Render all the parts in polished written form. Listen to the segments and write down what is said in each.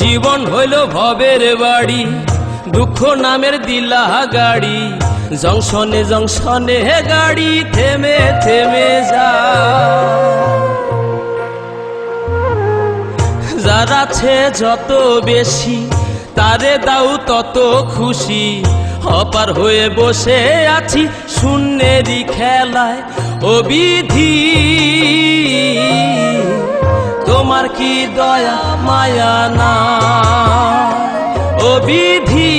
জীবন হইল ভবের বাড়ি, দুঃখ নামের দিলা গাড়ি, জংশনে জংশনে গাড়ি থেমে থেমে যায়। যার আছে যত বেশি তারে দাও তত খুশি, অপার হয়ে বসে আছি শূন্যেরই খেলায়। ও বিধি তোমার কি দয়া মায়া না, ও বিধি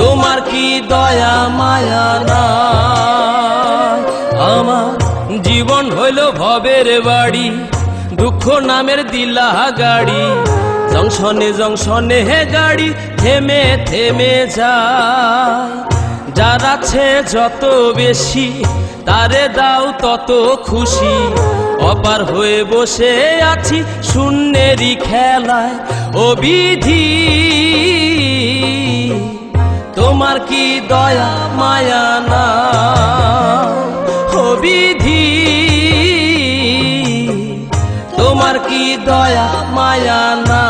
তোমার কি দয়া মায়া না। আমার জীবন হইল ভবের বাড়ি, দুঃখ নামের দিলা গাড়ি, জংশনে জংশনে গাড়ি থেমে থেমে যায়। যার আছে যত বেশি তারে দাও তত খুশি, অপার হয়ে বসে আছি শূন্যেরই খেলায়। ও বিধি তোমার কি দয়া মায়া না, ও বিধি তোমার কি দয়া মায়া না।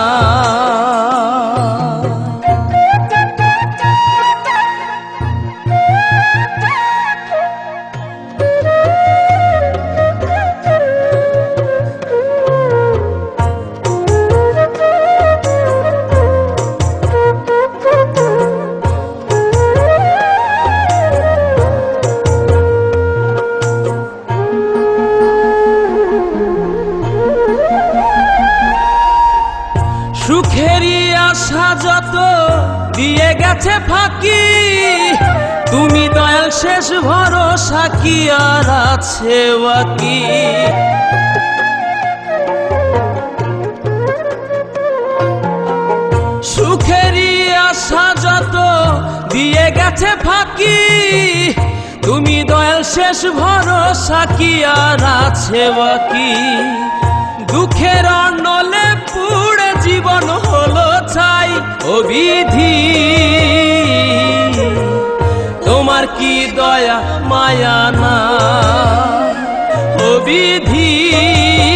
সুখেরই আশা যত দিয়ে গেছে ফাঁকি, তুমি দয়াল শেষ ভরসা কি আর আছে বাকি। সুখেরই আশা যত দিয়ে গেছে ফাঁকি, তুমি দয়াল শেষ ভরসা কি আর আছে বাকি। দুঃখের অনলে পুড়ে জীবন হলো ছাই, ও বিধি তোমার কি দয়া মায়া না, ও বিধি